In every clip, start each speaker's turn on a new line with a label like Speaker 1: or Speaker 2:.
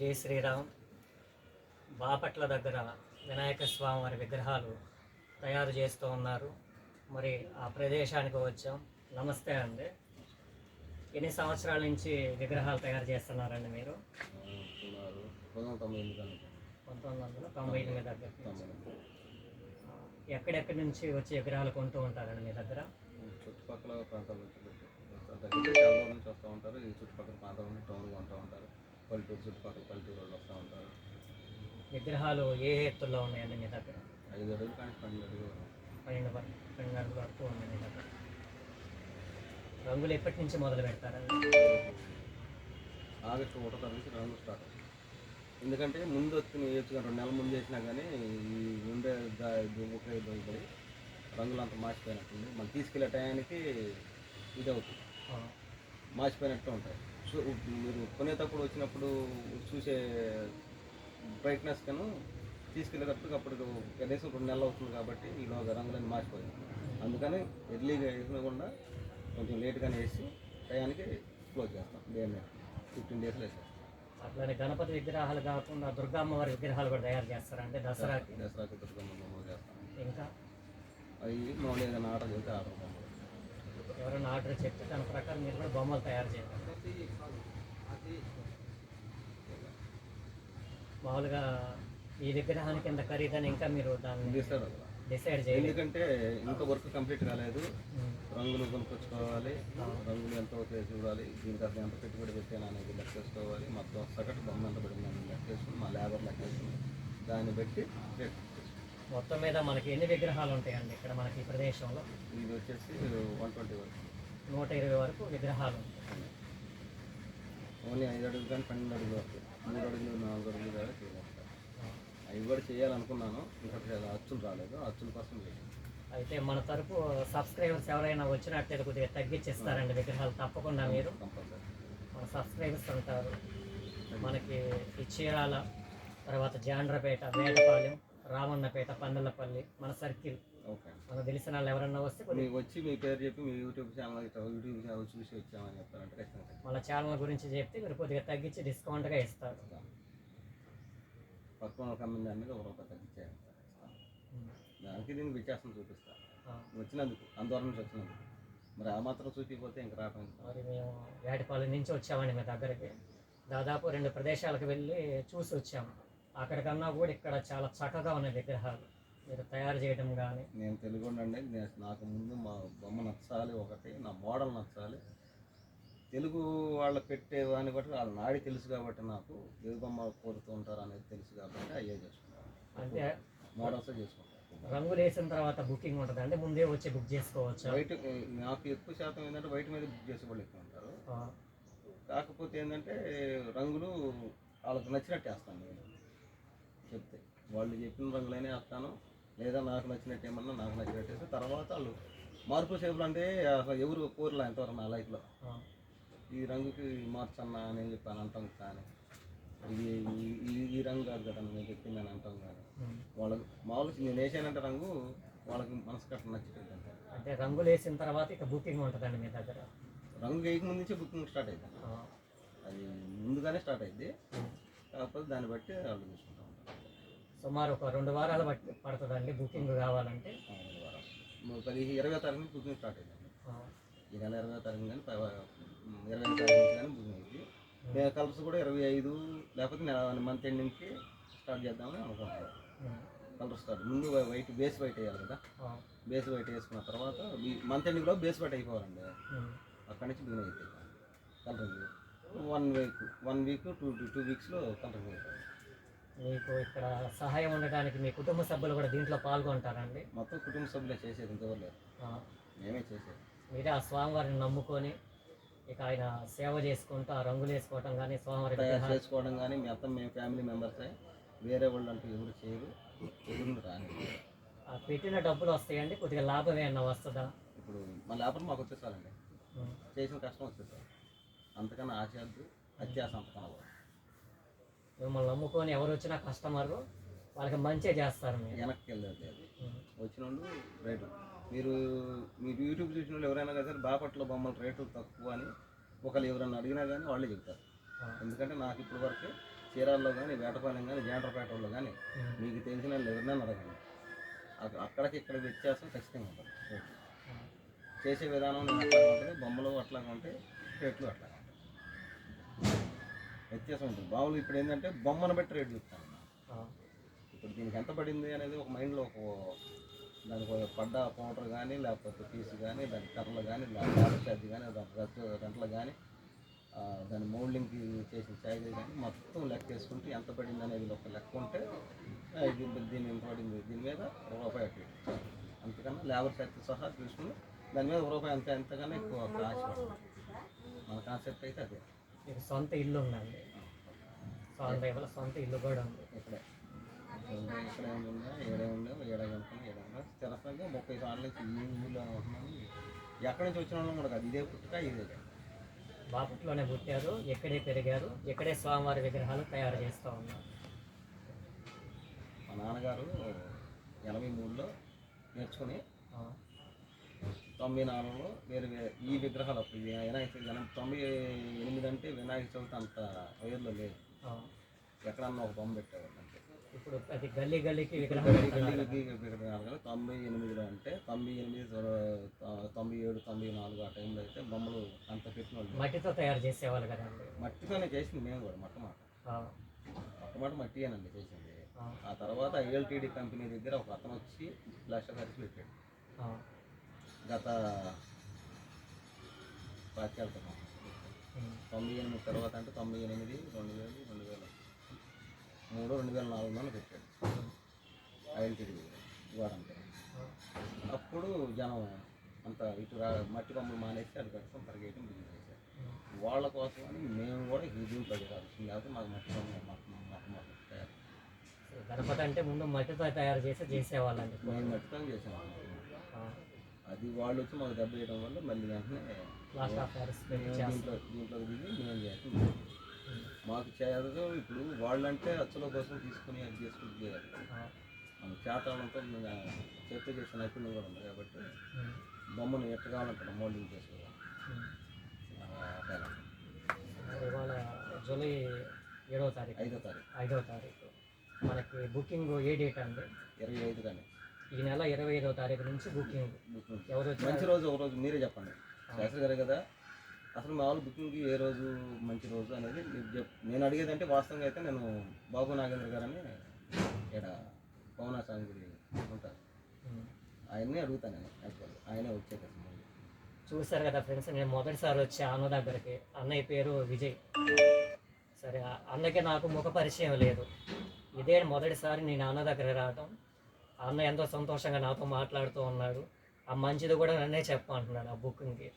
Speaker 1: జై శ్రీరామ్. బాపట్ల దగ్గర వినాయక స్వామి వారి విగ్రహాలు తయారు చేస్తూ ఉన్నారు. మరి ఆ ప్రదేశానికి వచ్చాం. నమస్తే అండి. ఎన్ని సంవత్సరాల నుంచి విగ్రహాలు తయారు చేస్తున్నారండి మీరు? 1998 దగ్గర నుంచి. ఎక్కడెక్కడి నుంచి వచ్చి విగ్రహాలు కొంటూ ఉంటారండి మీ దగ్గర?
Speaker 2: చుట్టుపక్కల ప్రాంతాల నుంచి చాలా నుంచి వస్తూ ఉంటారు. ఈ చుట్టుపక్కల ప్రాంతాల నుంచి టౌన్గా ఉంటూ ఉంటారు. పల్లెటూరు చుట్టుపక్కల పల్లెటూరు వాళ్ళు వస్తూ ఉంటారు.
Speaker 1: విగ్రహాలు ఏ ఎత్తుల్లో ఉన్నాయండి మీ దగ్గర?
Speaker 2: 5 అడుగులు కానీ 12 అడుగులు
Speaker 1: 12 అడుగుల వరకు ఉన్నాయి మీ దగ్గర. రంగులు ఎప్పటి నుంచి మొదలు పెడతారండి?
Speaker 2: ఆగస్టు 1వ తారీఖు నుంచి రంగు స్టార్ట్ అవుతుంది. ఎందుకంటే ముందు వచ్చి వేయచ్చు కానీ 2 నెలల ముందు వేసినా కానీ ఈ ఉండే ఒకే పడి రంగులు అంతా మార్చిపోయినట్టుంది. మనం తీసుకెళ్లే టయానికి ఇది అవుతుంది, మార్చిపోయినట్టు ఉంటాయి. సో మీరు కొనేటప్పుడు వచ్చినప్పుడు చూసే బ్రైట్నెస్ కను తీసుకెళ్ళేటప్పుడు అప్పుడు కనీసం 2 నెలలు అవుతుంది కాబట్టి ఈలోగా రంగులన్నీ మార్చిపోయింది. అందుకని ఎర్లీగా వేసకుండా కొంచెం లేట్గానే వేసి టయానికి క్లోజ్ చేస్తాం. డే 15 డేస్లో వేసేస్తాం.
Speaker 1: అట్లానే గణపతి విగ్రహాలు కాకుండా దుర్గమ్మ వారి విగ్రహాలు కూడా తయారు చేస్తారంటే దసరాకి
Speaker 2: దుర్గమ్మ బొమ్మలు చేస్తాం.
Speaker 1: ఇంకా
Speaker 2: అవి మామూలు ఏదైనా ఆర్డర్ చేస్తే ఆర్డర్ బొమ్మలు
Speaker 1: ఎవరైనా ఆర్డర్ చెప్తే దాని ప్రకారం మీరు కూడా బొమ్మలు తయారు చేయాలి. మామూలుగా ఈ విగ్రహానికి ఎంత ఖరీదని ఇంకా మీరు దాన్ని డిసైడ్ చేయాలి.
Speaker 2: ఎందుకంటే ఇంకా వర్క్ కంప్లీట్ కాలేదు. రంగులు కొనుక్కొచ్చుకోవాలి, రంగులు ఎంత అవుతాయో చూడాలి, దీనికి అర్థం ఎంత పెట్టుబడి పెట్టాను అనేది లెక్క వేసుకోవాలి. మొత్తం సగటు బొమ్మ ఎంత పడిందని లెక్క వేసుకుని మా లేబర్ లెక్క వేసుకుని దాన్ని బట్టి రేట్
Speaker 1: మొత్తం మీద మనకి ఎన్ని విగ్రహాలు ఉంటాయండి ఇక్కడ మనకి ఈ ప్రదేశంలో?
Speaker 2: ఇది వచ్చేసి 120 వరకు
Speaker 1: 120 వరకు విగ్రహాలు ఉంటాయి.
Speaker 2: ఓన్లీ 5 అడుగులు కానీ 12 అడుగులు వస్తాయి. 3 అడుగులు 4 అడుగులు కూడా చేయాలి. అవి కూడా చేయాలనుకున్నాను, ఇంకా అచ్చులు రాలేదు. అచ్చుల కోసం లేదు.
Speaker 1: అయితే మన తరపు సబ్స్క్రైబర్స్ ఎవరైనా వచ్చినట్లయితే కొద్దిగా తగ్గించిస్తారండి విగ్రహాలు తప్పకుండా. మీరు మన సబ్స్క్రైబర్స్ ఉంటారు. మనకి ఈ చీరాల, తర్వాత జాండ్రపేట, వేటపాలెం, రామన్నపేట, పందలపల్లి మన సర్కిల్. మనకు తెలిసిన వాళ్ళు ఎవరన్నా వస్తే
Speaker 2: మీకు వచ్చి మీ పేరు చెప్పి మీ యూట్యూబ్ ఛానల్ చూసి వచ్చామని చెప్తారంటే ఖచ్చితంగా
Speaker 1: మన ఛానల్ గురించి చెప్తే మీరు కొద్దిగా తగ్గించి డిస్కౌంట్గా ఇస్తారు.
Speaker 2: పక్కన ఒక అమ్మిన దాని మీద 1 రూపాయి తగ్గించేయాలి. దానికి దీనికి వ్యత్యాసం చూపిస్తాను వచ్చినందుకు, అందువల్ల నుంచి వచ్చినందుకు. మరి ఆ మాత్రం చూపిపోతే ఇంక రావడం.
Speaker 1: మరి మేము వేటపాలెం నుంచి వచ్చామండి మీ దగ్గరికి. దాదాపు 2 ప్రదేశాలకు వెళ్ళి చూసి వచ్చాము. అక్కడికన్నా కూడా ఇక్కడ చాలా చక్కగా ఉన్నాయి విగ్రహాలు. మీరు తయారు చేయడం కానీ.
Speaker 2: నేను తెలుగుండండి, నాకు ముందు మా బొమ్మ నచ్చాలి, ఒకటి నా మోడల్ నచ్చాలి. తెలుగు వాళ్ళు పెట్టే దాన్ని బట్టి వాళ్ళ నాడి తెలుసు కాబట్టి నాకు ఏ బొమ్మ కోరుతూ ఉంటారు అనేది తెలుసు కాబట్టి అయ్యే చేసుకుంటాను.
Speaker 1: అంటే
Speaker 2: మోడల్స్ చేసుకుంటాను.
Speaker 1: రంగులు వేసిన తర్వాత బుకింగ్ ఉంటుంది అంటే ముందే వచ్చి బుక్ చేసుకోవచ్చు.
Speaker 2: వైట్ నాకు ఎక్కువ శాతం ఏంటంటే వైట్ మీద బుక్ చేసే వాళ్ళు ఎక్కువ ఉంటారు. కాకపోతే ఏంటంటే రంగులు వాళ్ళకి నచ్చినట్టు వేస్తాను. నేను చెప్తే వాళ్ళు చెప్పిన రంగులైనా వేస్తాను, లేదా నాకు నచ్చినట్టు ఏమన్నా నాకు నచ్చినట్టు వేస్తే తర్వాత వాళ్ళు మార్పు సేపులు అంటే ఎవరు కోరలే ఎంతవరకు నా లైఫ్లో ఈ రంగుకి మార్చన్నా అని చెప్పాను అంటాం. కానీ ఇది ఈ రంగు కాదు కదా నేను చెప్పింది అని అంటాం. కానీ వాళ్ళకి మామూలుగా నేను వేసానంటే రంగు వాళ్ళకి మనసు కట్ట నచ్చుతుంది.
Speaker 1: అంటే రంగులు వేసిన తర్వాత ఇక బుకింగ్ ఉంటుందండి మీ దగ్గర?
Speaker 2: రంగు వేయక ముందు నుంచే బుకింగ్ స్టార్ట్ అవుతుంది. అది ముందుగానే స్టార్ట్ అయింది. కాకపోతే దాన్ని బట్టి వాళ్ళు చూసుకుంటూ ఉంటారు.
Speaker 1: సుమారు ఒక 2 వారాలు పడుతుందండి బుకింగ్ కావాలంటే.
Speaker 2: 20వ తారీఖు నుంచి బుకింగ్ స్టార్ట్ అయిందండి. ఈ నెల 20వ తారీఖు కానీ 20వ తారీఖు కానీ బుకింగ్ అయింది. కలర్స్ కూడా 25 లేకపోతే మంత్ ఎండింగ్కి స్టార్ట్ చేద్దామని అనుకుంటున్నాను. కలర్ స్టార్ట్ ముందు వైట్ బేస్ వైట్ వేయాలి కదా. బేస్ వైట్ వేసుకున్న తర్వాత మంత్ ఎండింగ్లో బేస్ వైట్ అయిపోవాలండి. అక్కడి నుంచి బిగిన్ అవుతాయి కలరింగ్. 1 వీక్ 2 వీక్స్లో కలరింగ్ అయిపోయింది.
Speaker 1: మీకు ఇక్కడ సహాయం ఉండడానికి మీ కుటుంబ సభ్యులు కూడా దీంట్లో పాల్గొంటారండి?
Speaker 2: మొత్తం కుటుంబ సభ్యులే చేసేది, ఇంకెవరు లేరు. మేమే చేసేది.
Speaker 1: మీరే ఆ స్వామివారిని నమ్ముకొని ఇక ఆయన సేవ చేసుకుంటూ ఆ రంగులు వేసుకోవడం కానీ స్వామివారి
Speaker 2: చేసుకోవడం కానీ మేము ఫ్యామిలీ మెంబర్సే, వేరే వాళ్ళు అంటూ ఎవరు చేయరు, ఎవరు రాని.
Speaker 1: పెట్టిన డబ్బులు వస్తాయండి, కొద్దిగా లాభం ఏమన్నా వస్తుందా?
Speaker 2: ఇప్పుడు మా లాభం మాకు వచ్చేసాలండి, చేసిన కష్టం వచ్చేసారు. అంతకన్నా ఆశద్దు అత్యాస అంతకన్నా
Speaker 1: మిమ్మల్ని నమ్ముకొని ఎవరు వచ్చినా కస్టమర్ వాళ్ళకి మంచిగా చేస్తారు.
Speaker 2: వెనక్కి వెళ్ళలేదు వచ్చిన వాళ్ళు రేటు. మీరు యూట్యూబ్ చూసిన వాళ్ళు ఎవరైనా కదా సరే బాపట్ల బొమ్మల రేటు తక్కువ అని ఒకళ్ళు ఎవరైనా అడిగినా కానీ వాళ్ళే చెప్తారు. ఎందుకంటే నాకు ఇప్పటి వరకు చీరాల్లో కానీ వేటపాలెం కానీ జేండ్రపేటలో కానీ మీకు తెలిసిన ఎవరినైనా అడగండి, అక్కడికి ఇక్కడ వ్యత్యాసం ఖచ్చితంగా ఉంటుంది. చేసే విధానం అట్లాగే ఉంటుంది, బొమ్మలు అట్లాగే ఉంటాయి, రేట్లు అట్లాగే ఉంటాయి, వ్యత్యాసం ఉంటుంది. బావులు ఇప్పుడు ఏంటంటే బొమ్మను బట్టి రేటు చెప్తాను. ఇప్పుడు దీనికి ఎంత పడింది అనేది ఒక మైండ్లో దానికి పడ్డ పౌడర్ కానీ లేకపోతే పీసు కానీ దాని కర్రలు కానీ లేబర్ ఛార్జ్ కానీ దాని గంటలు కానీ దాని మౌల్డింగ్కి చేసిన ఛార్జ్ కానీ మొత్తం లెక్క వేసుకుంటే ఎంత పడింది అనేది ఒక లెక్క ఉంటే దీన్ని ఎంత పడింది దీని మీద ₹1 అటు అంతకన్నా లేబర్ ఛార్జ్ సహా తీసుకుని దాని మీద ₹1 ఎంతకన్నా ఎక్కువ కాస్ట్ పడుతుంది. మన కాన్సెప్ట్ అయితే అదే.
Speaker 1: మీకు సొంత ఇల్లు ఉందండి, సొంత ఇల్లు కూడా ఉంది
Speaker 2: ఇక్కడే ఇక్కడ ఏముందా ఏడేముందో ఏడాగనుకుని ఏడేముందో తెరసంగా 30 సార్లు నుంచి ఈ ఊళ్ళో ఉంటున్నాను. ఎక్కడి నుంచి వచ్చిన వాళ్ళం కూడా కాదు, ఇదే పుట్టుక ఇదే.
Speaker 1: బాపట్లోనే పుట్టారు, ఎక్కడే పెరిగారు, ఎక్కడే స్వామివారి విగ్రహాలు తయారు చేస్తూ ఉన్నారు.
Speaker 2: మా నాన్నగారు 83లో నేర్చుకుని 94లో వేరే ఈ విగ్రహాలు అప్పుడు వినాయక చవితి 98 అంటే వినాయక చవితి అంత వైర్లో లేదు, ఎక్కడన్నా ఒక బొమ్మ పెట్టేవాళ్ళు అంటే.
Speaker 1: ఇప్పుడు అది గల్లీ గల్లీకి విగ్రహం
Speaker 2: విగ్రహాలు 98లో అంటే 98, 97, 94 ఆ టైంలో అయితే బొమ్మలు అంత పెట్టిన వాళ్ళు
Speaker 1: మట్టితో తయారు చేసేవాళ్ళు కదండి.
Speaker 2: మట్టితోనే చేసింది మేము కూడా, మొట్టమొదటి మట్టియేనండి చేసింది. ఆ తర్వాత ILTD కంపెనీ దగ్గర ఒక అతను వచ్చి లక్ష ఖర్చు పెట్టాడు. గత 98 తర్వాత అంటే 98, 2000, 2003, 2004లో పెట్టాడు ILTD దగ్గర వాడంటే. అప్పుడు జనం అంత ఇటు మట్టి బొమ్మలు మానేసి అది కట్టడం పరిగెట్టడం బిజినెస్ చేశారు. వాళ్ళ కోసం అని మేము కూడా దీంట్లో పడేవాళ్ళం, లేకపోతే మాకు మట్టి బొమ్మలు మొత్తం తయారు.
Speaker 1: గణపతి అంటే ముందు మట్టితో తయారు చేసేవాళ్ళండి,
Speaker 2: మేము మట్టితో చేసాము. అది వాళ్ళు వచ్చి మాకు దెబ్బ వేయడం వల్ల మళ్ళీ వెంటనే దీంట్లో దిగి మేము చేస్తాం. మాకు చేయదు. ఇప్పుడు వాళ్ళంటే అచ్చుల కోసం తీసుకుని అది చేసుకుని చేయాలి. మన చేతనంతో చేతితో చేసిన నైపుణ్యం కూడా ఉంది కాబట్టి బొమ్మను ఎట్లా కావాలంటారు మోల్డింగ్ చేసుకోవాలి.
Speaker 1: ఇవాళ జూలై 7వ తారీఖు 5వ తారీఖు మనకి బుకింగ్ ఏ డేట్ అండి?
Speaker 2: 25 కానీ
Speaker 1: ఈ నెల 25వ తారీఖు నుంచి బుకింగ్. ఎవరు
Speaker 2: మంచి రోజు ఒక రోజు మీరే చెప్పండి శాస్త్రి గారు కదా. అసలు మామూలు బుకింగ్కి ఏ రోజు మంచి రోజు అనేది నేను అడిగేది అంటే వాస్తవంగా అయితే నేను బాబు నాగేంద్ర గారు అని ఇక్కడ పవనాస్వామి గుడి ఉంటారు, ఆయన్ని అడుగుతాను. నేను యాక్చువల్గా ఆయనే వచ్చేది.
Speaker 1: చూశారు కదా ఫ్రెండ్స్, నేను మొదటిసారి వచ్చే అన్న దగ్గరికి. అన్నయ్య పేరు విజయ్. సరే, అన్నకి నాకు ముఖ పరిచయం లేదు, ఇదే మొదటిసారి నేను అన్న దగ్గర రావటం. అన్న ఎంతో సంతోషంగా నాతో మాట్లాడుతూ ఉన్నాడు. ఆ మంచిది కూడా నన్నే చెప్పమంటున్నాడు ఆ బుకింగ్కి.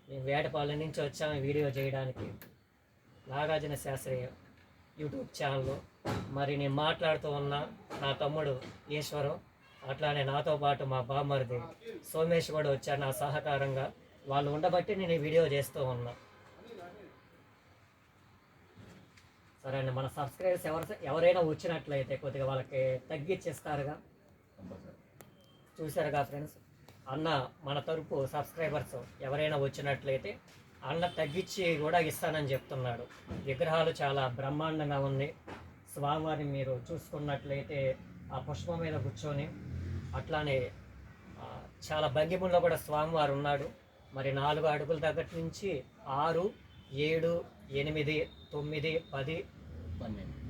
Speaker 1: నేను వేటపాలెం నుంచి వచ్చాను వీడియో చేయడానికి, నాగార్జున శాస్త్రి యూట్యూబ్ ఛానల్లో. మరి నేను మాట్లాడుతూ ఉన్నా నా తమ్ముడు ఈశ్వరం, అట్లానే నాతో పాటు మా బామ్మరిది సోమేష్ కూడా వచ్చారు నా సహకారంగా. వాళ్ళు ఉండబట్టి నేను ఈ వీడియో చేస్తూ ఉన్నా. సరే అండి, మన సబ్స్క్రైబర్స్ ఎవరైనా వచ్చినట్లయితే కొద్దిగా వాళ్ళకి తగ్గించేస్తారుగా. చూశారుగా ఫ్రెండ్స్, అన్న మన తరపు సబ్స్క్రైబర్స్ ఎవరైనా వచ్చినట్లయితే అన్న తగ్గించి కూడా ఇస్తానని చెప్తున్నాడు. విగ్రహాలు చాలా బ్రహ్మాండంగా ఉంది. స్వామివారిని మీరు చూసుకున్నట్లయితే ఆ పుష్పం మీద కూర్చొని అట్లానే చాలా భంగిముల్లో కూడా స్వామివారు ఉన్నాడు. మరి 4 అడుగుల దగ్గర నుంచి 6, 7, 8, 9, 10, 12,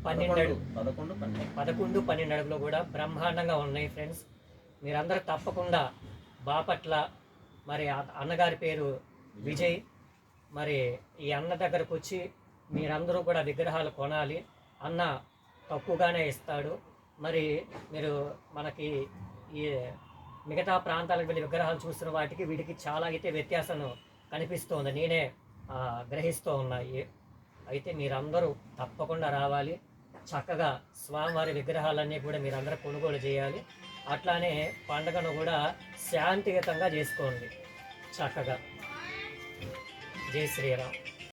Speaker 1: 12 అడుగులు కూడా బ్రహ్మాండంగా ఉన్నాయి ఫ్రెండ్స్. మీరందరూ తప్పకుండా బాపట్ల, మరి అన్నగారి పేరు విజయ్, మరి ఈ అన్న దగ్గరకు వచ్చి మీరందరూ కూడా విగ్రహాలు కొనాలి. అన్న తక్కువగానే ఇస్తాడు. మరి మీరు మనకి ఈ మిగతా ప్రాంతాలకు వెళ్ళి విగ్రహాలు చూసిన వాటికి వీటికి చాలా అయితే వ్యత్యాసం కనిపిస్తుంది, నేనే గ్రహిస్తూ ఉన్నాయి. అయితే మీరందరూ తప్పకుండా రావాలి. చక్కగా స్వామివారి విగ్రహాలన్నీ కూడా మీరందరూ కొనుగోలు చేయాలి. అట్లానే పండుగను కూడా శాంతియుతంగా చేసుకోండి చక్కగా. జై శ్రీరామ్.